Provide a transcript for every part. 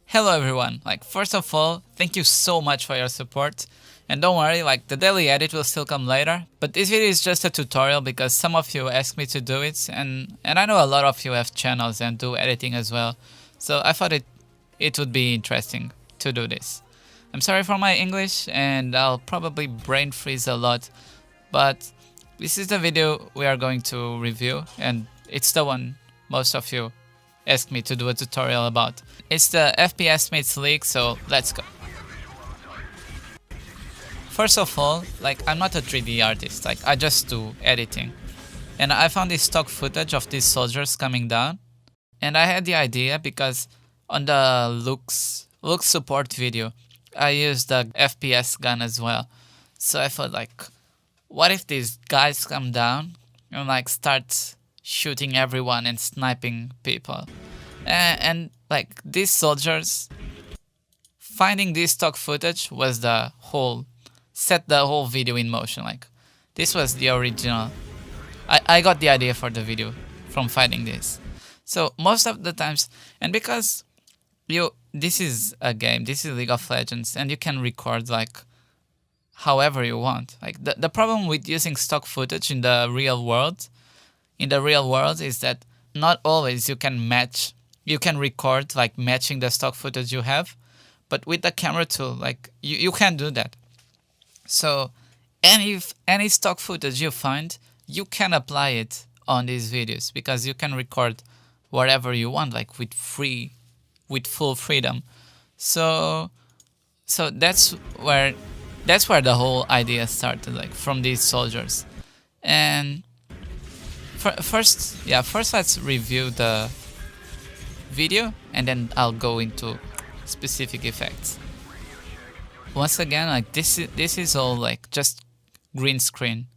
Hello everyone, first of all, thank you so much for your support. And don't worry, the daily edit will still come later, but this video is just a tutorial because some of you asked me to do it, and I know a lot of you have channels and do editing as well, so I thought it would be interesting to do this. I'm sorry for my English, and I'll probably brain freeze a lot, but this is the video we are going to review, and it's the one most of you asked me to do a tutorial about. It's the FPS meets League, so let's go. First of all, I'm not a 3D artist, I just do editing. And I found this stock footage of these soldiers coming down, and I had the idea because on the looks support video, I used the FPS gun as well. So I thought what if these guys come down and start shooting everyone and sniping people? And these soldiers, finding this stock footage was set the whole video in motion. This was the original. I got the idea for the video from finding this. So most of the times, and because this is a game, this is League of Legends, and you can record however you want. The problem with using stock footage in the real world is that not always you can record matching the stock footage you have, but with the camera tool you can't do that. So any stock footage you find, you can apply it on these videos because you can record whatever you want with full freedom. So that's where the whole idea started, from these soldiers. And first let's review the video, and then I'll go into specific effects. Once again, this is all just green screen.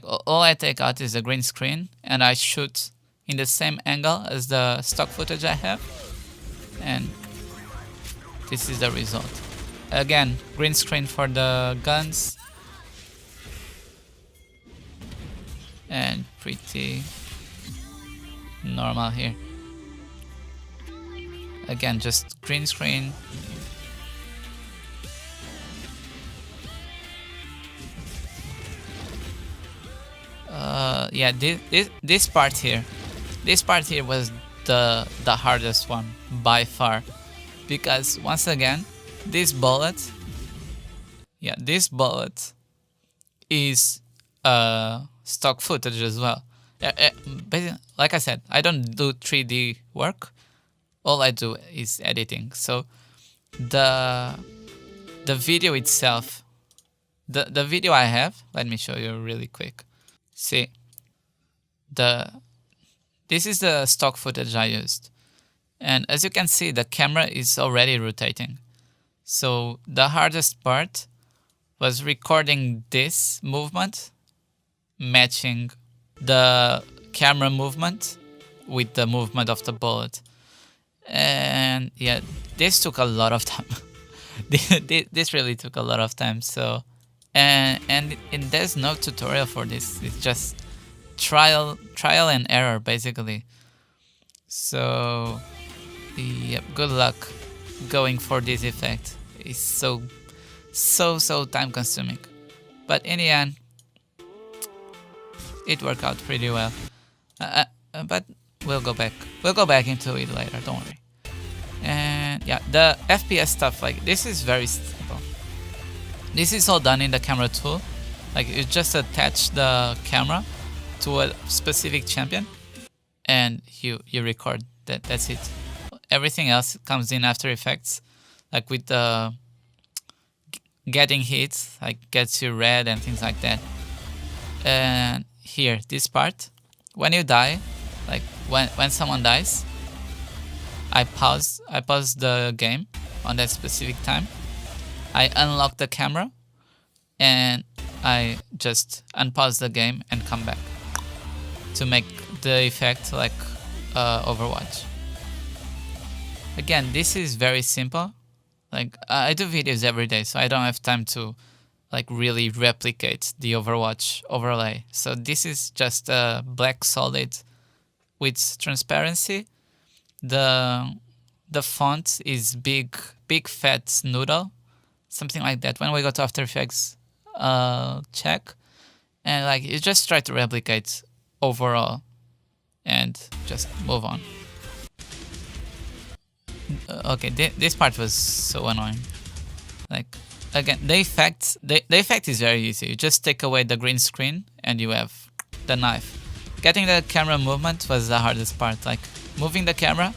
All I take out is the green screen, and I shoot in the same angle as the stock footage I have, and this is the result. Again, green screen for the guns, and pretty normal here. Again, just green screen. Yeah, this part here was the hardest one by far, because once again, this bullet is stock footage as well. Basically, like I said, I don't do 3D work. All I do is editing. So the video itself, the video I have, let me show you really quick. See, this is the stock footage I used, and as you can see, the camera is already rotating. So the hardest part was recording this movement, matching the camera movement with the movement of the bullet. And yeah, this took a lot of time. This really took a lot of time. So and there's no tutorial for this. It's just trial and error basically. So yep, good luck going for this effect. It's so time consuming, but in the end it worked out pretty well. But we'll go back into it later, don't worry. And yeah, the FPS stuff, this is very simple. This is all done in the camera tool. You just attach the camera to a specific champion and you record. That's it. Everything else comes in After Effects, with the getting hits, gets you red and things like that. And here, this part, when you die, when someone dies, I pause the game on that specific time. I unlock the camera and I just unpause the game and come back to make the effect Overwatch. Again, this is very simple. I do videos every day, so I don't have time to really replicate the Overwatch overlay. So this is just a black solid with transparency. The the font is big fat noodle, something like that. When we go to After Effects, check, and like you just try to replicate overall, and just move on. Okay, this part was so annoying. Like, again, the effect is very easy. You just take away the green screen and you have the knife. Getting the camera movement was the hardest part. Like, moving the camera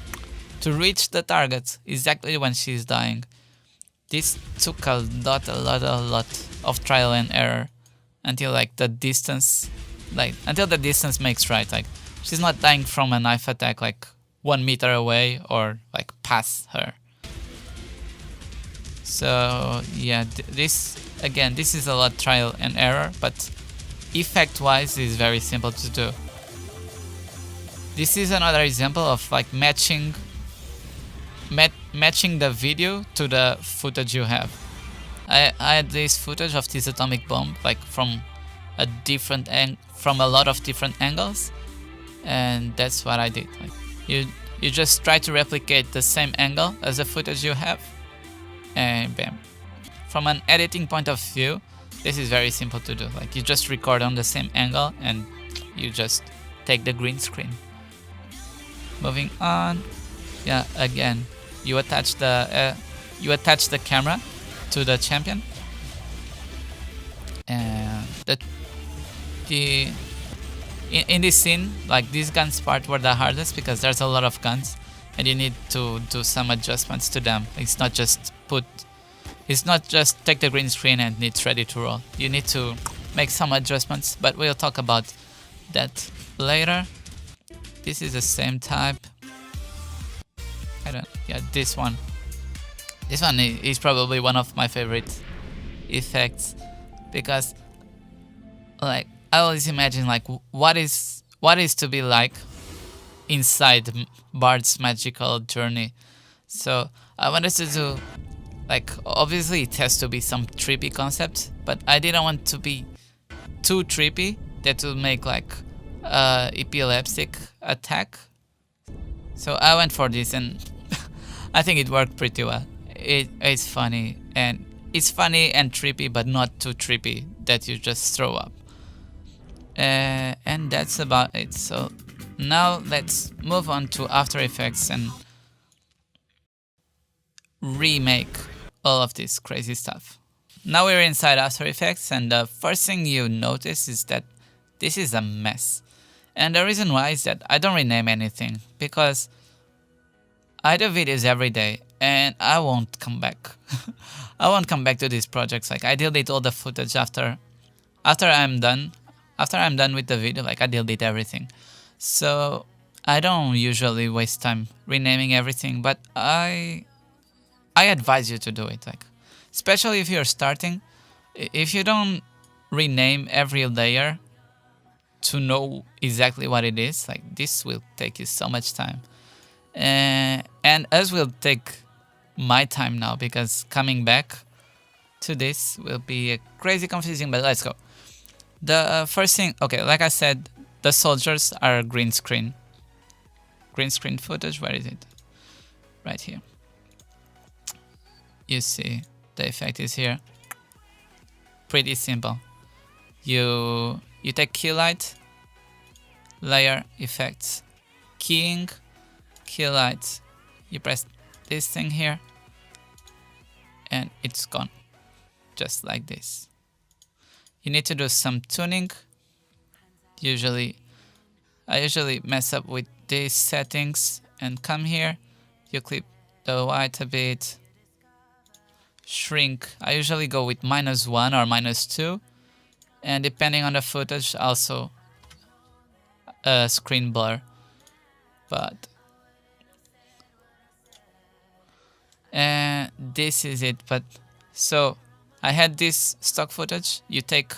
to reach the target exactly when she's dying. This took a lot of trial and error until like the distance makes right. Like, she's not dying from a knife attack like 1 meter away or like past her. So yeah, this is a lot trial and error, but effect wise is very simple to do. This is another example of like matching the video to the footage you have. I had this footage of this atomic bomb like from a lot of different angles, and that's what I did. Like, you just try to replicate the same angle as the footage you have, and bam. From an editing point of view, this is very simple to do. Like, you just record on the same angle and you just take the green screen. Moving on, yeah, again, you attach the camera to the champion, and in this scene, like, these guns part were the hardest because there's a lot of guns and you need to do some adjustments to them. It's not just take the green screen and it's ready to roll. You need to make some adjustments, but we'll talk about that later. This is the same type. This one. This one is probably one of my favorite effects because, like, I always imagine like what is to be like inside Bard's magical journey. So I wanted to do, like, obviously it has to be some trippy concept, but I didn't want to be too trippy that will make like epileptic attack. So I went for this, and I think it worked pretty well. It's funny and trippy, but not too trippy that you just throw up. And that's about it. So now let's move on to After Effects and remake all of this crazy stuff. Now we're inside After Effects, and the first thing you notice is that this is a mess. And the reason why is that I don't rename anything, because I do videos every day and I won't come back. I won't come back to these projects. Like, I delete all the footage after I'm done with the video. Like, I delete everything. So I don't usually waste time renaming everything, but I advise you to do it. Like, especially if you're starting, if you don't rename every layer to know exactly what it is, like, this will take you so much time. And as will take my time now, because coming back to this will be crazy confusing, but let's go. The first thing, okay, like I said, the soldiers are green screen footage. Where is it? Right here. You see the effect is here. Pretty simple. You take key light, layer, effects, keying, key light. You press this thing here and it's gone, just like this. You need to do some tuning. I usually mess up with these settings and come here. You clip the white a bit, shrink. I usually go with -1 or -2, and depending on the footage, also screen blur. But this is it. But so I had this stock footage. You take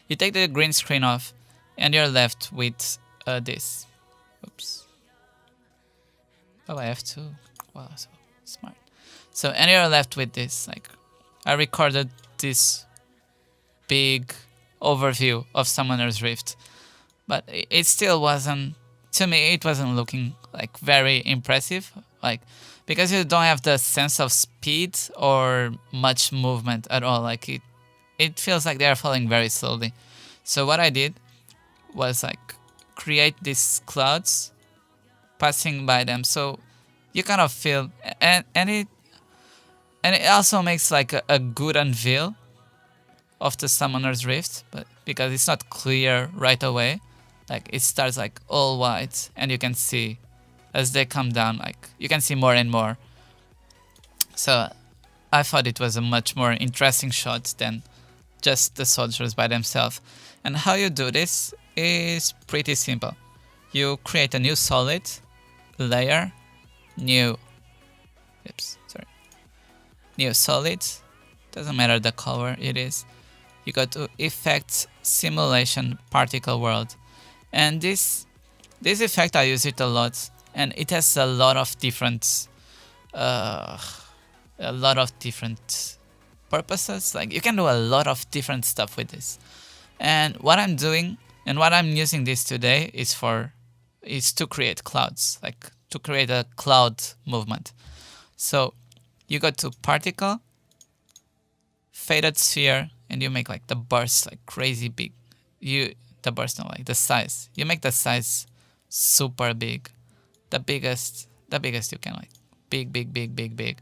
the green screen off, and you're left with this. Oops. Oh, I have to. Wow, so smart. So, and you're left with this. Like, I recorded this big overview of Summoner's Rift, but it still wasn't. To me, it wasn't looking like very impressive. Like, because you don't have the sense of speed or much movement at all. Like it feels like they are falling very slowly. So what I did was like create these clouds passing by them, so you kind of feel, and it also makes like a good unveil of the Summoner's Rift, but because it's not clear right away, like it starts like all white, and you can see as they come down, like you can see more and more. So I thought it was a much more interesting shot than just the soldiers by themselves. And how you do this is pretty simple. You create a new solid layer, new solid, doesn't matter the color it is. You go to Effects, Simulation, Particle World, and this effect I use it a lot, and it has a lot of different purposes. Like you can do a lot of different stuff with this. And what I'm doing and what I'm using this today is to create clouds, like to create a cloud movement. So you go to Particle, Faded Sphere, and you make like the burst like crazy big. The size. You make the size super big, the biggest you can, like big.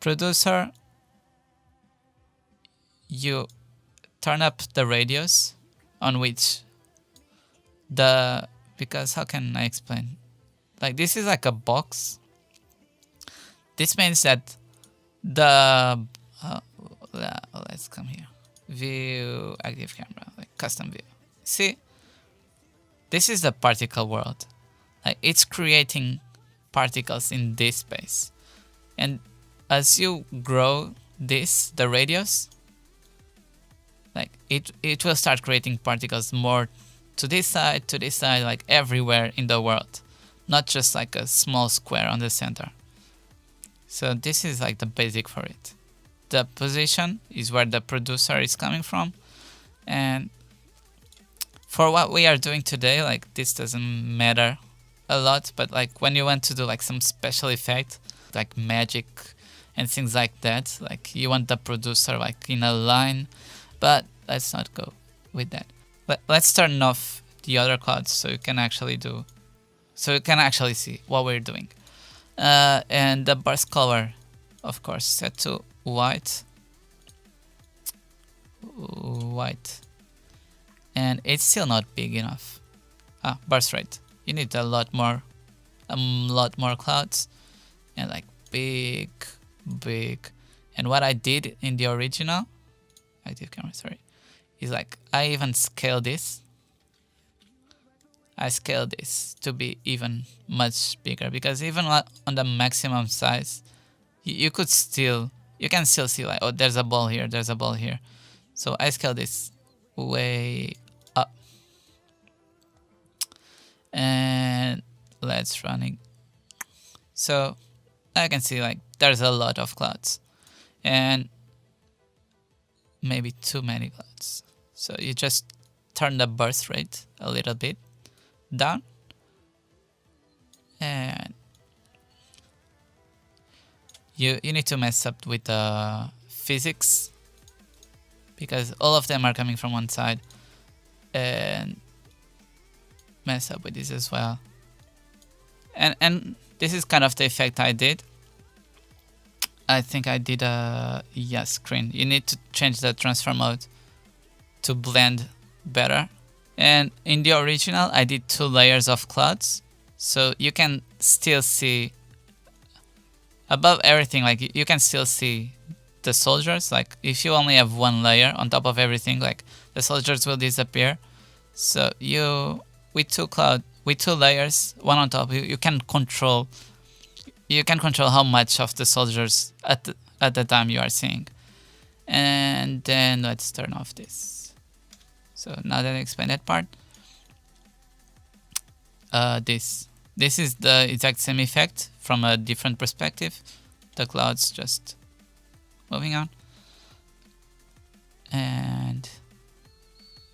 Producer, you turn up the radius on which because how can I explain? Like this is like a box. This means that let's come here. View, active camera, like custom view. See, this is the particle world. Like it's creating particles in this space, and as you grow the radius, like it will start creating particles more to this side, like everywhere in the world, not just like a small square on the center. So this is like the basic for it. The position is where the producer is coming from, and for what we are doing today, like this doesn't matter a lot, but like when you want to do like some special effect, like magic and things like that, like you want the producer like in a line, but let's not go with that. Let's turn off the other clouds so you can actually see what we're doing. And the burst color, of course, set to white, and it's still not big enough. Burst rate, you need a lot more clouds, and like big. And what I did in the original active camera, is like I even scale this. I scale this to be even much bigger, because even on the maximum size, you can still see like, oh, there's a ball here. So I scale this way up, and let's running. So I can see like there's a lot of clouds, and maybe too many clouds. So you just turn the burst rate a little bit down, and you need to mess up with the physics, because all of them are coming from one side, and mess up with this as well. And this is kind of the effect I did. I think I did a screen. You need to change the transfer mode to blend better. And in the original, I did 2 layers of clouds, so you can still see above everything. Like you can still see the soldiers. Like if you only have 1 layer on top of everything, like the soldiers will disappear. So with 2 layers, one on top, you can control. You can control how much of the soldiers at the time you are seeing. And then let's turn off this. So now that I explained that part, this is the exact same effect from a different perspective. The clouds just moving on, and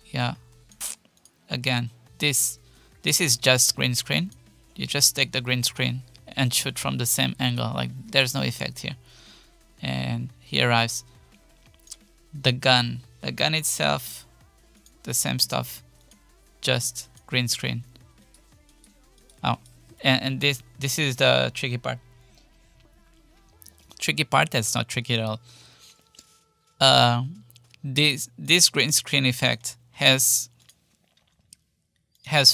yeah, again, this is just green screen. You just take the green screen and shoot from the same angle. Like there's no effect here. And here arrives the gun. The gun itself, the same stuff, just green screen. Oh, and this is the tricky part. Tricky part that's not tricky at all. This green screen effect has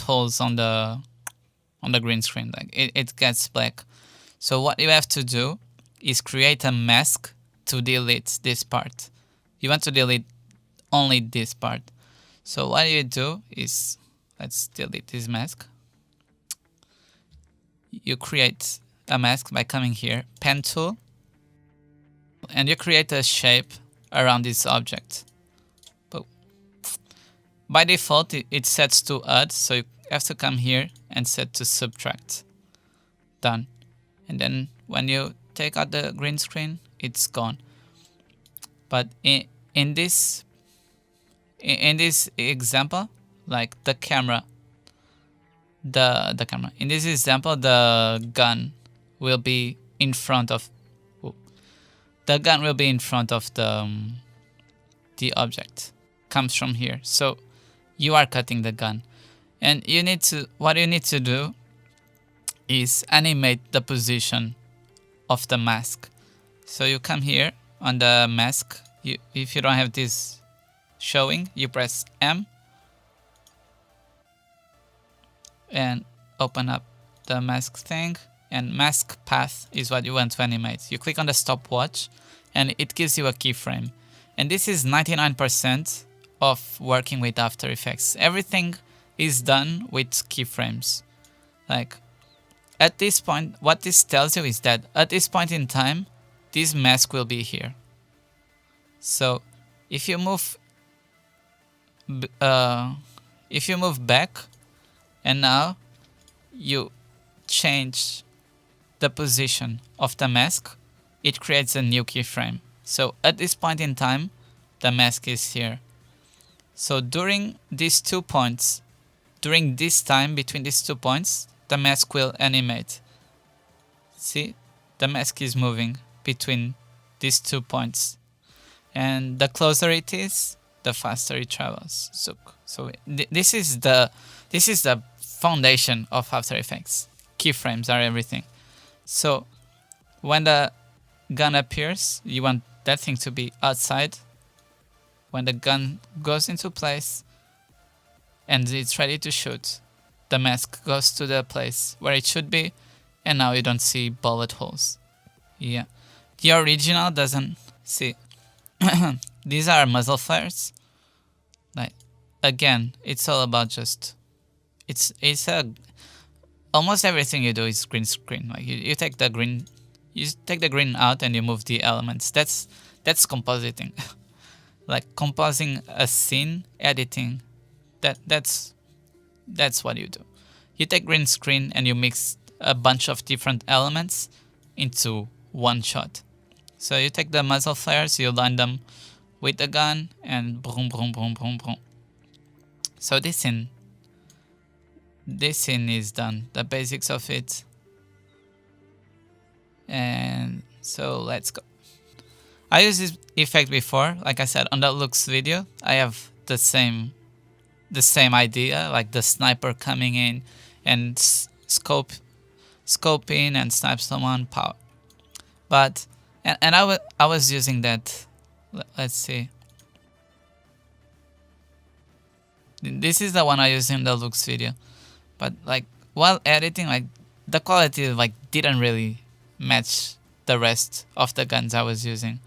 holes on the green screen. Like it gets black. So what you have to do is create a mask to delete this part. You want to delete only this part. So what you do is, let's delete this mask. You create a mask by coming here, pen tool, and you create a shape around this object. But by default, it sets to add, so you have to come here and set to subtract. Done. And then when you take out the green screen, it's gone. But in this example, like the camera, in this example, the gun will be in front of the object. Comes from here. So you are cutting the gun, and what you need to do is animate the position of the mask. So you come here on the mask. If you don't have this showing, you press M and open up the mask thing, and mask path is what you want to animate. You click on the stopwatch and it gives you a keyframe. And this is 99% of working with After Effects. Everything is done with keyframes. Like at this point, what this tells you is that at this point in time, this mask will be here. So if you move back and now you change the position of the mask, it creates a new keyframe. So at this point in time, the mask is here. So during these 2 points, during this time between these 2 points, the mask will animate. See, the mask is moving between these 2 points. And the closer it is, the faster it travels. So this is the foundation of After Effects. Keyframes are everything. So when the gun appears, you want that thing to be outside. When the gun goes into place and it's ready to shoot, the mask goes to the place where it should be, and now you don't see bullet holes. Yeah, the original doesn't see. These are muzzle flares. Like again, it's all about just almost everything you do is green screen. Like you take the green out and you move the elements. That's compositing. Like composing a scene, editing. That's what you do. You take green screen and you mix a bunch of different elements into one shot. So you take the muzzle flares, you line them with the gun, and boom, boom, boom, boom, boom. So this scene is done, the basics of it. And so let's go. I used this effect before, like I said, on the looks video. I have the same idea, like the sniper coming in and scoping and snipe someone, power. But and I was using that. Let's see. This is the one I used in the looks video. But like while editing, like the quality like didn't really match the rest of the guns I was using.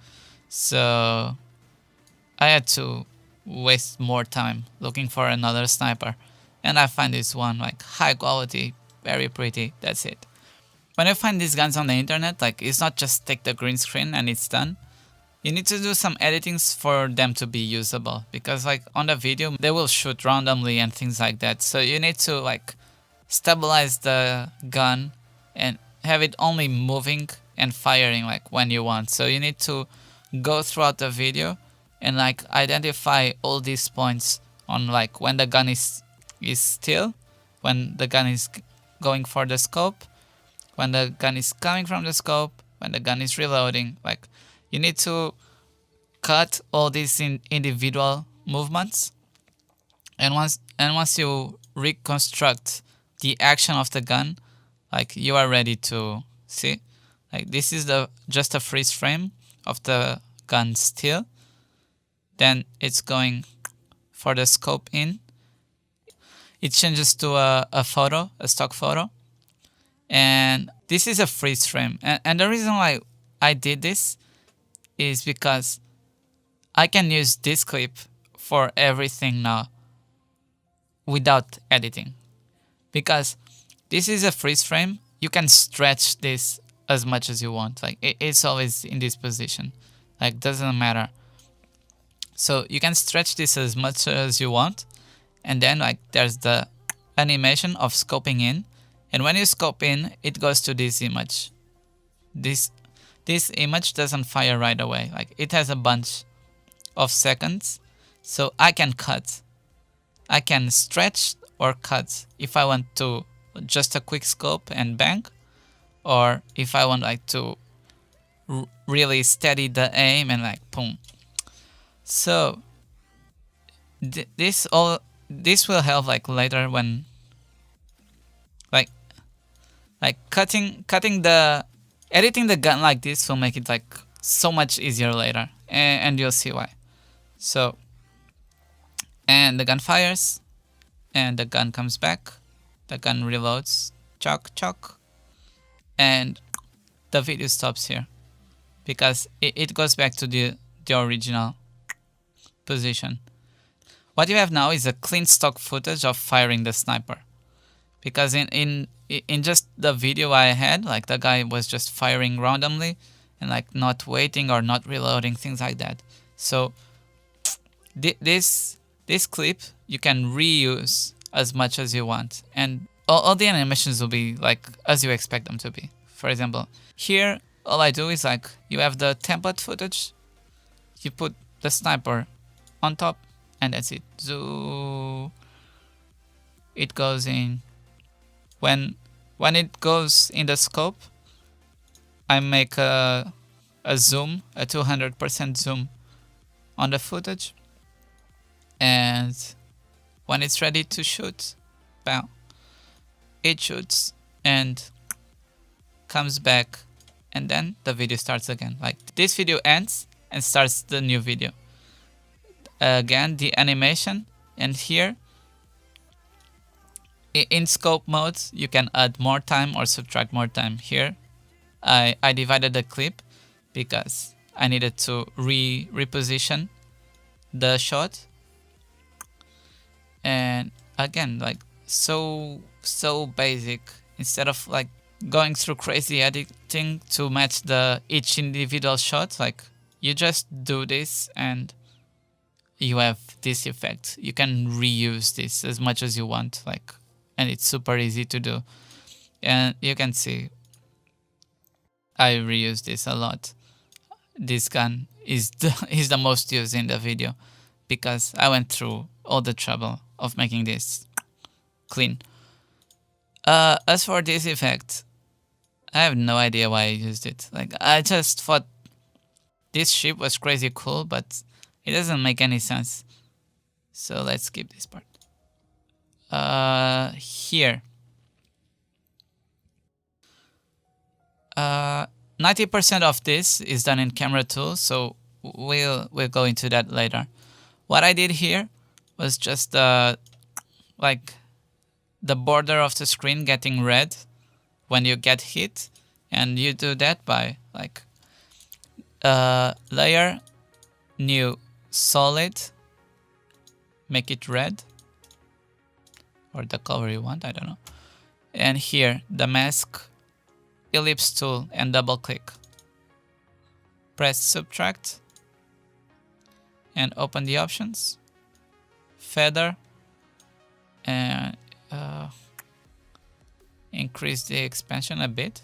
So I had to waste more time looking for another sniper. And I find this one like high quality, very pretty, that's it. When you find these guns on the internet, like it's not just take the green screen and it's done. You need to do some editings for them to be usable, because like on the video they will shoot randomly and things like that. So you need to like stabilize the gun and have it only moving and firing like when you want. So you need to go throughout the video and like identify all these points on like when the gun is still, when the gun is going for the scope, when the gun is coming from the scope, when the gun is reloading. Like, you need to cut all these individual movements, and once you reconstruct the action of the gun, like, you are ready to see. Like, this is just a freeze frame of the gun still. Then it's going for the scope in. It changes to a photo, a stock photo. And this is a freeze frame. And the reason why I did this is because I can use this clip for everything now without editing. Because this is a freeze frame, you can stretch this as much as you want. Like, it's always in this position. Like, doesn't matter. So you can stretch this as much as you want. And then, like, there's the animation of scoping in. And when you scope in, it goes to this image. This image doesn't fire right away. Like, it has a bunch of seconds. So I can cut. I can stretch or cut if I want to just a quick scope and bang. Or if I want, like, to really steady the aim and, like, boom. So this will help, like, later when like editing the gun like this will make it, like, so much easier later, and you'll see why. So, and the gun fires, and the gun comes back, the gun reloads, chock, and the video stops here because it goes back to the original position. What you have now is a clean stock footage of firing the sniper, because in just the video I had, like, the guy was just firing randomly and, like, not waiting or not reloading, things like that. So this clip you can reuse as much as you want, and all the animations will be, like, as you expect them to be. For example, here all I do is, like, you have the template footage, you put the sniper on top, and that's it. So it goes in. When it goes in the scope, I make a zoom, a 200% zoom on the footage, and when it's ready to shoot, bam, it shoots and comes back, and then the video starts again. Like, this video ends and starts the new video. Again, the animation, and here in scope mode you can add more time or subtract more time. Here I divided the clip because I needed to reposition the shot, and again, like, so basic. Instead of, like, going through crazy editing to match each individual shot, like, you just do this and you have this effect. You can reuse this as much as you want, like, and it's super easy to do. And you can see I reuse this a lot. This gun is the most used in the video because I went through all the trouble of making this clean. As for this effect, I have no idea why I used it. Like, I just thought this ship was crazy cool, but it doesn't make any sense. So let's skip this part. Here. 90% of this is done in camera tools, so we'll go into that later. What I did here was just like the border of the screen getting red when you get hit, and you do that by, like, layer, new solid, make it red, or the color you want, I don't know. And here, the mask, ellipse tool, and double click. Press subtract, and open the options, feather, and increase the expansion a bit,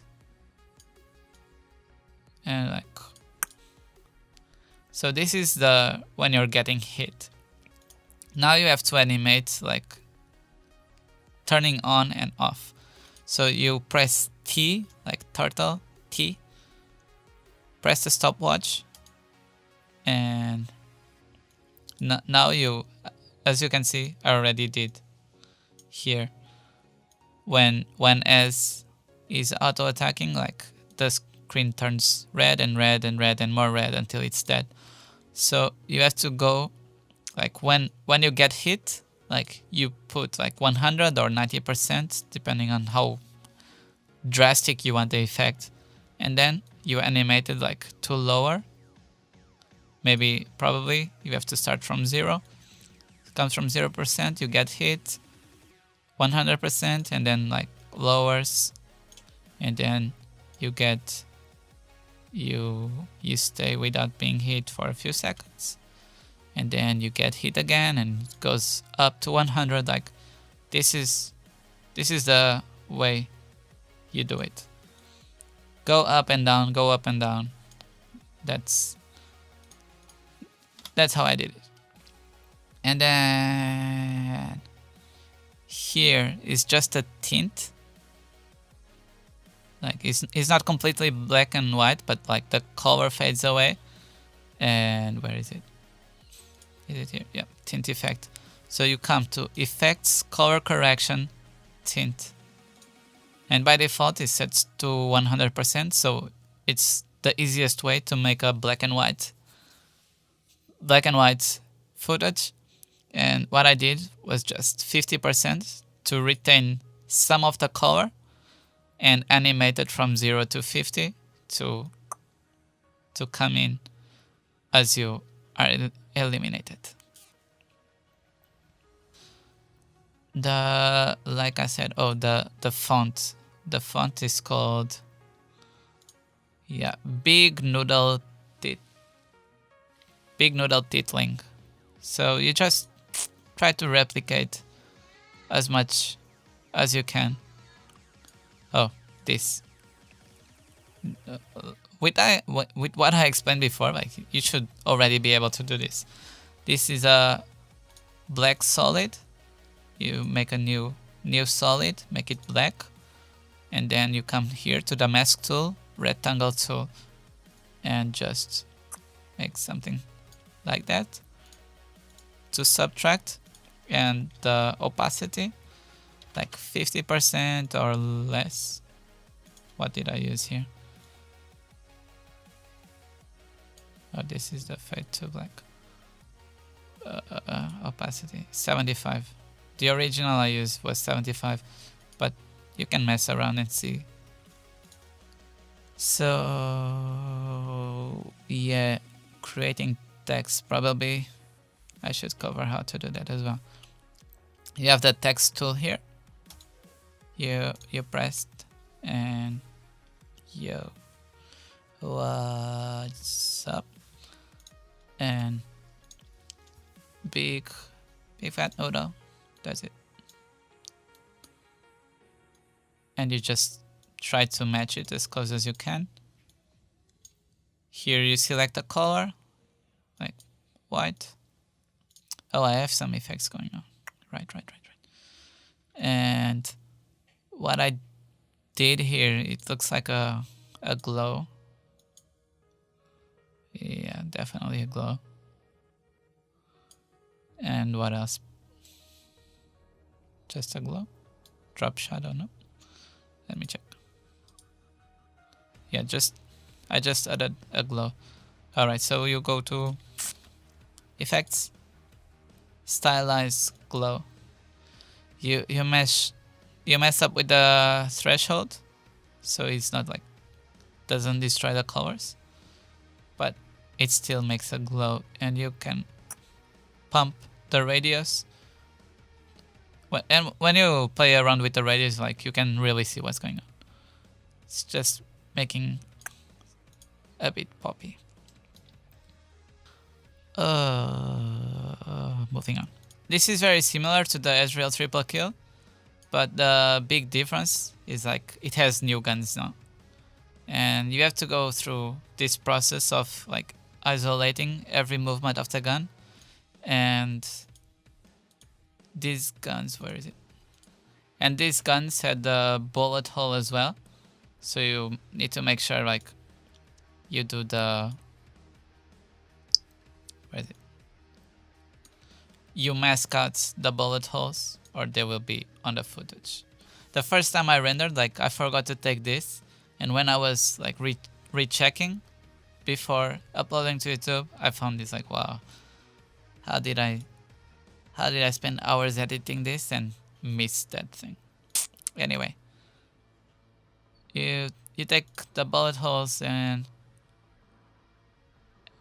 and, like, so this is the when you're getting hit. Now you have to animate, like, turning on and off. So you press T, like turtle, T. Press the stopwatch, and now you, as you can see, I already did here. When S is auto attacking, like the screen turns red and red and red and more red until it's dead. So you have to go, like when you get hit, like you put like 100 or 90% depending on how drastic you want the effect, and then you animate it like to lower. Probably you have to start from 0. It comes from 0%, you get hit, 100%, and then like lowers, and then you get you stay without being hit for a few seconds, and then you get hit again, and it goes up to 100. Like this is the way you do it. Go up and down, go up and down. That's how I did it. And then here is just a tint. Like it's not completely black and white, but like the color fades away. And where is it? Is it here? Yeah, tint effect. So you come to effects, color correction, tint. And by default it sets to 100%, so it's the easiest way to make a black and white footage. And what I did was just 50% to retain some of the color, and animate it from 0 to 50 to come in as you are eliminated. Like I said, the font. The font is called Big Noodle Titling. So you just try to replicate as much as you can. Oh, this. With what I explained before, like you should already be able to do this. This is a black solid. You make a new solid, make it black, and then you come here to the mask tool, rectangle tool, and just make something like that. To subtract, and the opacity like 50% or less. What did I use here? Oh, this is the fade to black. Opacity 75. The original I used was 75, but you can mess around and see. So yeah, creating text, probably I should cover how to do that as well. You have the text tool here. You pressed, and yo, what's up? And big fat noodle. That's it. And you just try to match it as close as you can. Here you select a color, like white. Oh, I have some effects going on. Right. And what I did here, it looks like a glow. Yeah, definitely a glow. And what else? Just a glow? Drop shadow, no? Let me check. Yeah, I just added a glow. Alright, so you go to effects, stylize glow. You mess up with the threshold, so it's not like doesn't destroy the colors, but it still makes a glow, and you can pump the radius. And when you play around with the radius, like you can really see what's going on. It's just making a bit poppy. Moving on. This is very similar to the Ezreal triple kill, but the big difference is like it has new guns now, and you have to go through this process of like isolating every movement of the gun. And these guns, where is it? And these guns had the bullet hole as well, So you need to make sure like you do the, where is it? You mask out the bullet holes or they will be on the footage. The first time I rendered, like I forgot to take this, and when I was like rechecking before uploading to YouTube, I found this like, wow, how did I spend hours editing this and miss that thing? Anyway, you take the bullet holes and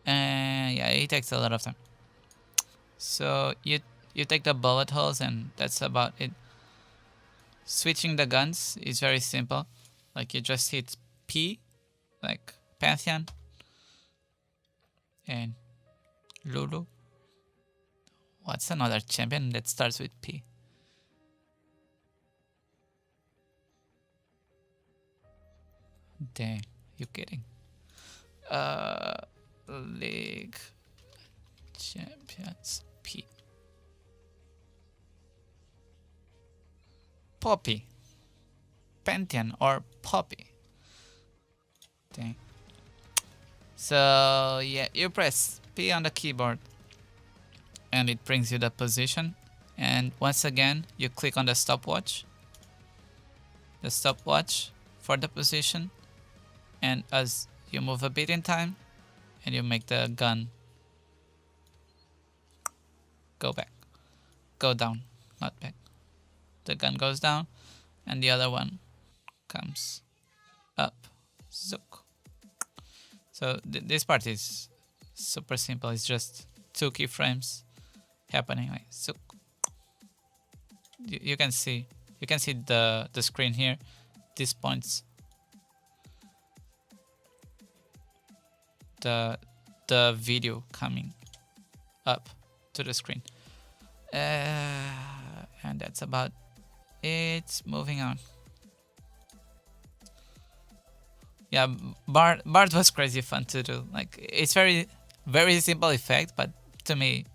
yeah, it takes a lot of time. So you take the bullet holes and that's about it. Switching the guns is very simple. Like you just hit P, like Pantheon, and Lulu. What's another champion that starts with P? Dang, you kidding? League Champions P. Poppy. Pantheon or Poppy. Dang. So yeah, you press P on the keyboard and it brings you the position, and once again you click on the stopwatch for the position, and as you move a bit in time and you make the gun go down, not back. The gun goes down and the other one comes up. Zook. So this part is super simple. It's just 2 keyframes happening like zook. You can see the screen here. These points, the video coming up to the screen, and that's about it. Moving on. Yeah, Bard was crazy fun to do. Like it's very simple effect, but to me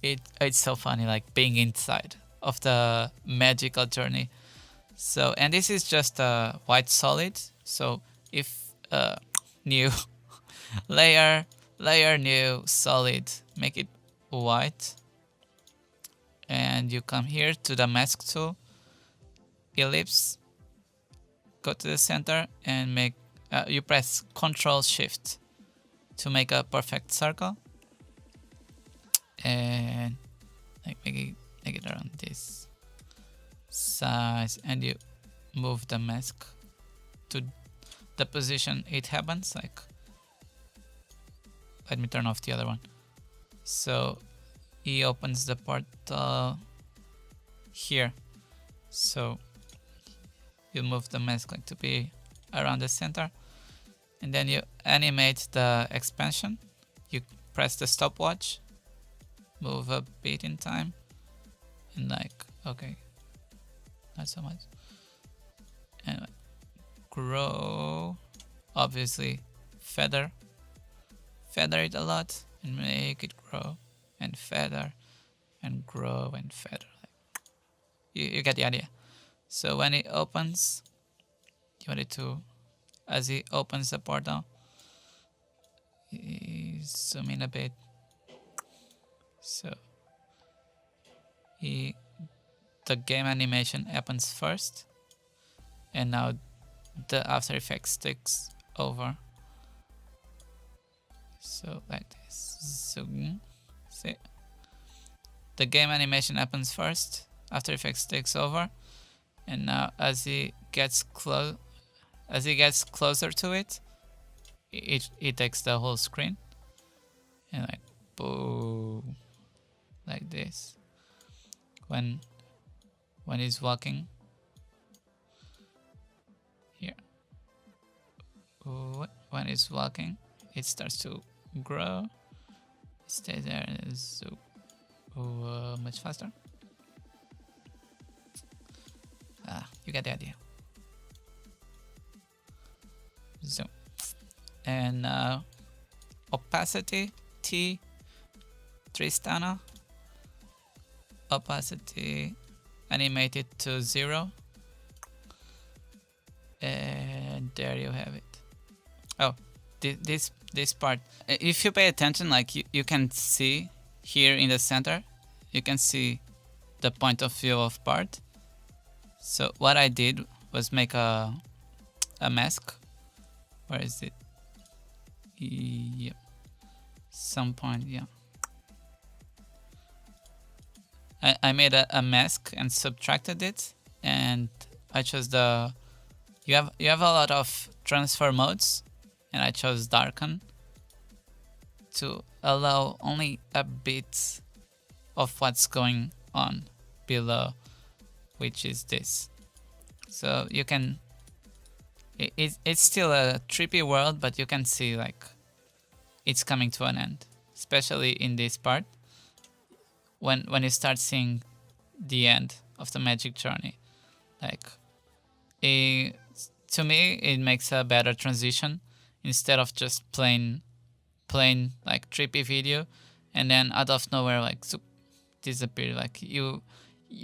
it's so funny, like being inside of the magical journey. So, and this is just a white solid. So if new layer new solid, make it white, and you come here to the mask tool, ellipse, go to the center and make you press Ctrl Shift to make a perfect circle, and like make it around this size, and you move the mask to the position it happens. Like, let me turn off the other one. So he opens the portal here. So you move the mask like to be around the center, and then you animate the expansion. You press the stopwatch, move a bit in time, and like, okay, not so much, and like, grow, obviously feather it a lot and make it grow, and feather and grow and feather. Like, you get the idea. So when it opens, you want it to, as it opens the portal, zoom in a bit. So the game animation happens first, and now the After Effects takes over. So like this, zoom. See, the game animation happens first, After Effects takes over, and now as he gets closer to it, it takes the whole screen, and like boom, like this. When he's walking here, when he's walking, it starts to grow. Stay there, so much faster. You get the idea. Zoom. And opacity T, Tristana. Opacity animated to 0. And there you have it. Oh, this part. If you pay attention, like you can see here in the center, you can see the point of view of part. So what I did was make a mask. Where is it? Yeah, some point. Yeah, I made a mask and subtracted it, and I chose the. You have a lot of transfer modes, and I chose darken to allow only a bit of what's going on below, which is this. So you can. It's still a trippy world, but you can see like it's coming to an end, especially in this part when you start seeing the end of the magic journey. Like to me it makes a better transition instead of just plain like trippy video and then out of nowhere like disappear. Like you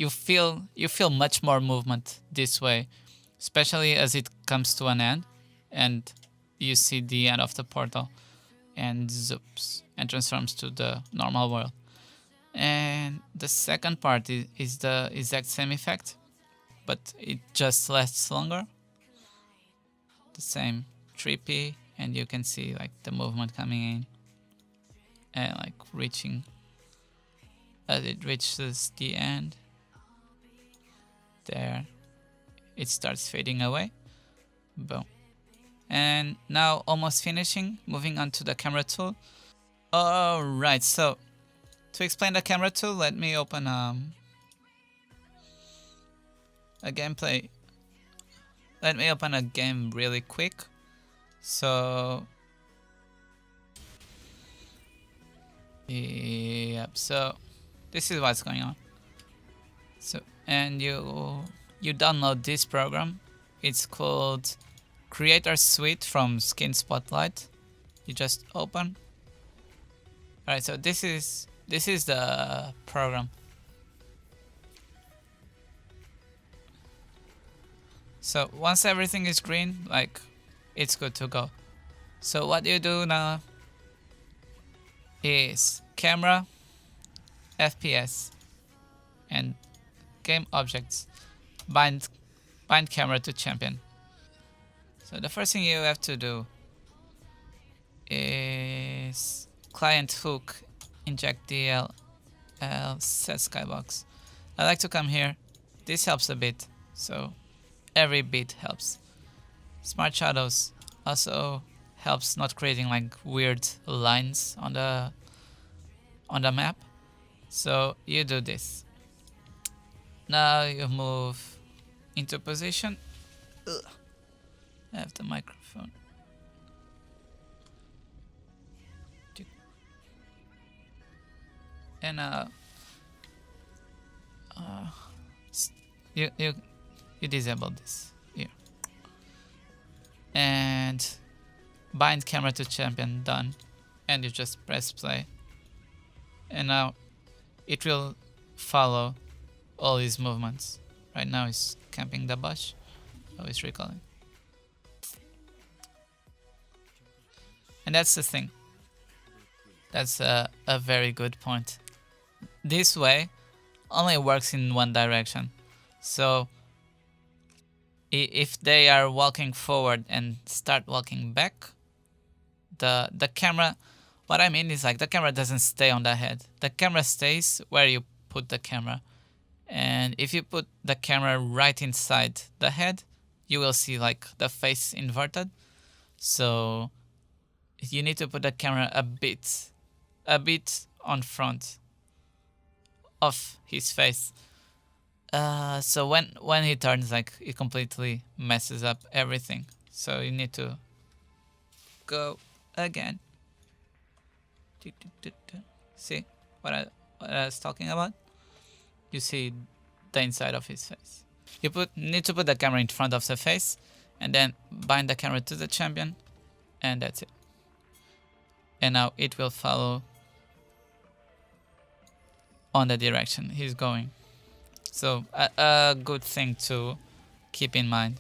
feel much more movement this way, especially as it comes to an end and you see the end of the portal and zoops and transforms to the normal world. And the second part is the exact same effect, but it just lasts longer. The same trippy, and you can see like the movement coming in and like reaching as it reaches the end. There, it starts fading away. Boom. And now almost finishing, moving on to the camera tool. Alright, so to explain the camera tool, let me open a gameplay. Let me open a game really quick. So yep, so this is what's going on. So and you download this program. It's called Creator Suite from Skin Spotlight. You just open. Alright, so this is the program. So once everything is green, like it's good to go. So what you do now is camera, FPS, and game objects. Bind camera to champion. So the first thing you have to do is client hook, inject DL, set skybox. I like to come here. This helps a bit, so every bit helps. Smart shadows also helps not creating like weird lines on the map. So you do this. Now you move into position. Ugh. I have the microphone. And you disable this here. And bind camera to champion, done. And you just press play. And now it will follow all his movements. Right now he's camping the bush. Oh, he's recalling. And that's the thing. That's a very good point. This way only works in one direction. So if they are walking forward and start walking back, the camera, what I mean is like the camera doesn't stay on the head. The camera stays where you put the camera. And if you put the camera right inside the head, you will see like the face inverted. So you need to put the camera a bit on front of his face. So when he turns, like it completely messes up everything. So you need to go again. See what I was talking about? You see the inside of his face. You need to put the camera in front of the face and then bind the camera to the champion, and that's it. And now it will follow on the direction he's going. So a good thing to keep in mind.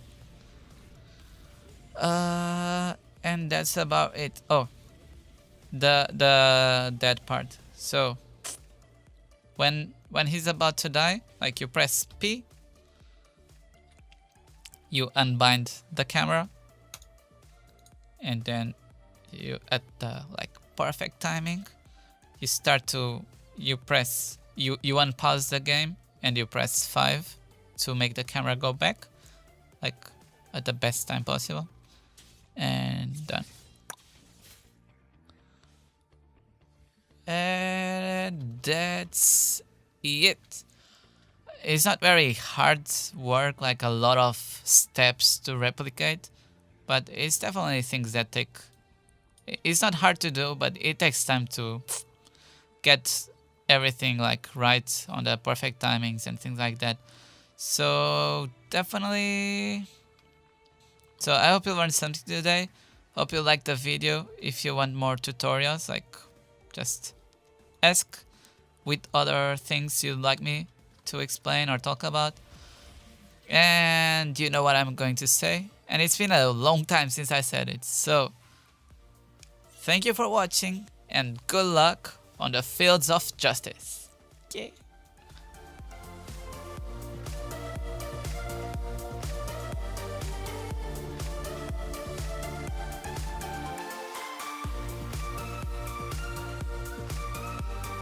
And that's about it. Oh, the that part. So when he's about to die, like you press P, you unbind the camera, and then you at the like perfect timing, you press you unpause the game and you press 5 to make the camera go back, like at the best time possible, and done. And that's it. It's not very hard work, like a lot of steps to replicate, but it's definitely things that take. It's not hard to do, but it takes time to get everything like right on the perfect timings and things like that. So definitely. So I hope you learned something today. Hope you liked the video. If you want more tutorials, like just ask with other things you'd like me to explain or talk about. And you know what I'm going to say. And it's been a long time since I said it. So thank you for watching and good luck on the fields of justice. Yeah.